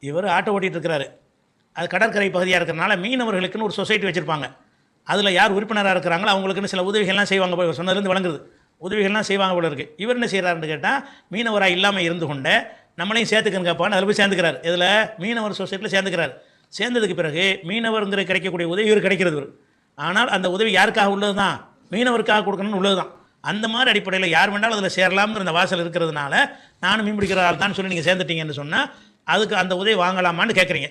இவர் ஆட்டோ ஓட்டிகிட்டு இருக்கிறாரு. அது கடற்கரை பகுதியாக இருக்கிறனால மீனவர்களுக்குன்னு ஒரு சொசைட்டி வச்சுருப்பாங்க. அதில் யார் உறுப்பினராக இருக்கிறாங்களோ அவங்களுக்குன்னு சில உதவிகள்லாம் செய்வாங்க போல, சொன்னதுலேருந்து வழங்குது, உதவிகள்லாம் செய்வாங்க போல இருக்குது. இவர் என்ன செய்கிறாருன்னு கேட்டால், மீனவராக இல்லாமல் இருந்து கொண்டு நம்மளையும் சேர்த்துக்கன்னு கேட்பான்னு அதில் போய் சேர்ந்துக்கிறார். இதில் மீனவர் சொசைட்டியில் சேர்ந்துக்கிறார். சேர்ந்ததுக்கு பிறகு மீனவருங்கிற கிடைக்கக்கூடிய உதவி இவர் கிடைக்கிறது இவர். ஆனால் அந்த உதவி யாருக்காக உள்ளது தான்? மீனவருக்காக கொடுக்கணும்னு உள்ளது தான். அந்த மாதிரி அடிப்படையில் யார் வேண்டாலும் அதில் சேரலாம்ங்கிற அந்த வாசல் இருக்கிறதுனால நானும் மீன் பிடிக்கிற ஆள் தான் சொல்லி நீங்கள் சேர்ந்துட்டீங்கன்னு சொன்னால் அதுக்கு அந்த உதவி வாங்கலாமான்னு கேட்குறீங்க.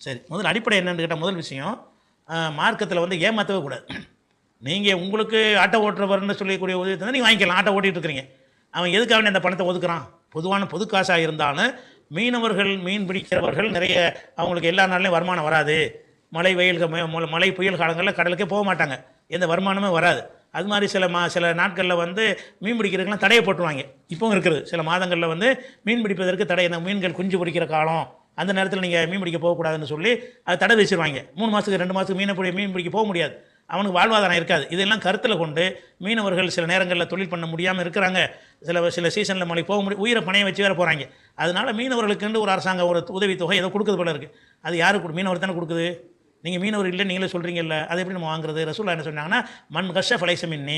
சரி, முதல் அடிப்படை என்னென்னு கேட்டால், முதல் விஷயம், மார்க்கத்தில் வந்து ஏமாற்றவே கூடாது. நீங்கள் உங்களுக்கு ஆட்டோ ஓட்டுறவர்னு சொல்லக்கூடிய உதவி தந்தால் நீங்கள் வாங்கிக்கலாம். ஆட்டோ ஓட்டிகிட்டு இருக்கிறீங்க, அவன் எதுக்காக அந்த பணத்தை ஒதுக்குறான்? பொதுவான பொது காசாக இருந்தாலும் மீனவர்கள் மீன் பிடிக்கிறவர்கள் நிறைய, அவங்களுக்கு எல்லா நாள்லையும் வருமானம் வராது. மழை வெயில் மழை புயல் காலங்களில் கடலுக்கே போக மாட்டாங்க, எந்த வருமானமே வராது. அது மாதிரி சில நாட்களில் வந்து மீன் பிடிக்கிறதுக்கெலாம் தடையை போட்டுருவாங்க. இப்போவும் இருக்குது, சில மாதங்களில் வந்து மீன் பிடிப்பதற்கு தடை. இந்த மீன்கள் குஞ்சு பிடிக்கிற காலம், அந்த நேரத்தில் நீங்கள் மீன் பிடிக்க போகக்கூடாதுன்னு சொல்லி அது தடை வச்சுருவாங்க. 3 மாதத்துக்கு 2 மாதத்துக்கு மீன் பிடிக்க போக முடியாது, அவனுக்கு வாழ்வாதாரம் இருக்காது. இதெல்லாம் கருத்தில் கொண்டு மீனவர்கள் சில நேரங்களில் தொழில் பண்ண முடியாமல் இருக்கிறாங்க. சில சீசனில் மழை போக முடியும், உயிரை பணையை வச்சு வேறு போகிறாங்க. அதனால் மீனவர்களுக்குன்னு ஒரு அரசாங்கம் ஒரு உதவித்தொகை ஏதோ கொடுக்குது போல இருக்குது. அது யாருக்கு? மீனவர் தானே கொடுக்குது. நீங்கள் மீனவர் இல்லை நீங்களே சொல்கிறீங்கல்ல, அதை எப்படி நம்ம வாங்குறது? ரசூலுல்லாஹ் என்ன சொன்னாங்கன்னா, மண் கஷ்ஷ ஃபலைஸ மின்னி,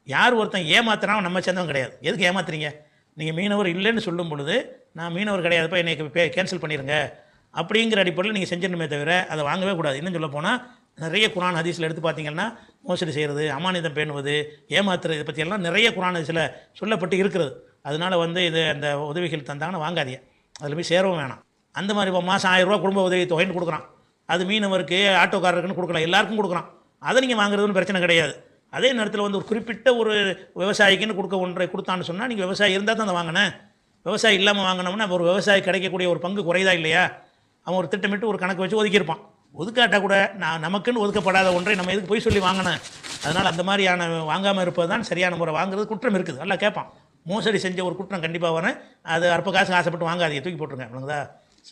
யார் ஒருத்தன் ஏமாத்தினா நம்ம சேர்ந்தவன் கிடையாது. எதுக்கு ஏமாத்துறீங்க? நீங்கள் மீனவர் இல்லைன்னு சொல்லும் பொழுது, நான் மீனவர் கிடையாதுப்பா, என்னை கேன்சல் பண்ணிடுங்க அப்படிங்கிற அடிப்படையில் நீங்கள் செஞ்சிடணுமே தவிர அதை வாங்கவே கூடாது. இன்னும் சொல்ல போனால் நிறைய குரான் ஹதீஸில் எடுத்து பார்த்தீங்கன்னா, மோசடி செய்கிறது, அமானிதம் பேணுவது, ஏமாத்துறது, இதை பற்றியெல்லாம் நிறைய குரான் ஹதீஸில் சொல்லப்பட்டு இருக்கிறது. அதனால் வந்து இது அந்த உதவிகள் தந்தாங்கன்னா வாங்காதீங்க, அதில் போய் சேரவும் வேணாம். அந்த மாதிரி மாதம் 1000 ரூபா குடும்ப உதவி தொகைன்னு கொடுக்குறான், அது மீனவருக்கு ஆட்டோக்காரருக்குன்னு கொடுக்கலாம், எல்லாருக்கும் கொடுக்குறான். அதை நீங்கள் வாங்குறதுன்னு பிரச்சனை கிடையாது. அதே நேரத்தில் வந்து ஒரு குறிப்பிட்ட ஒரு விவசாயிக்குன்னு ஒன்றை கொடுத்தான்னு சொன்னால், நீங்கள் விவசாயி இருந்தால் தான் அதை வாங்கினேன். விவசாயி இல்லாமல் வாங்கினோம்னா ஒரு விவசாயி கிடைக்கக்கூடிய ஒரு பங்கு குறைதா இல்லையா? அவன் ஒரு திட்டமிட்டு ஒரு கணக்கு வச்சு ஒதுக்கியிருப்பான். ஒதுக்காட்டால் கூட நமக்குன்னு ஒதுக்கப்படாத ஒன்றை நம்ம எதுக்கு போய் சொல்லி வாங்கினேன்? அதனால் அந்த மாதிரியான வாங்காமல் இருப்பது தான் சரியான முறை. வாங்குறது குற்றம் இருக்குது, நல்லா கேட்பான். மோசடி செஞ்ச ஒரு குற்றம் கண்டிப்பாக வரேன். அது அற்ப காசு ஆசைப்பட்டு வாங்காதீங்க, தூக்கி போட்டுருங்க. அவ்வளோதா.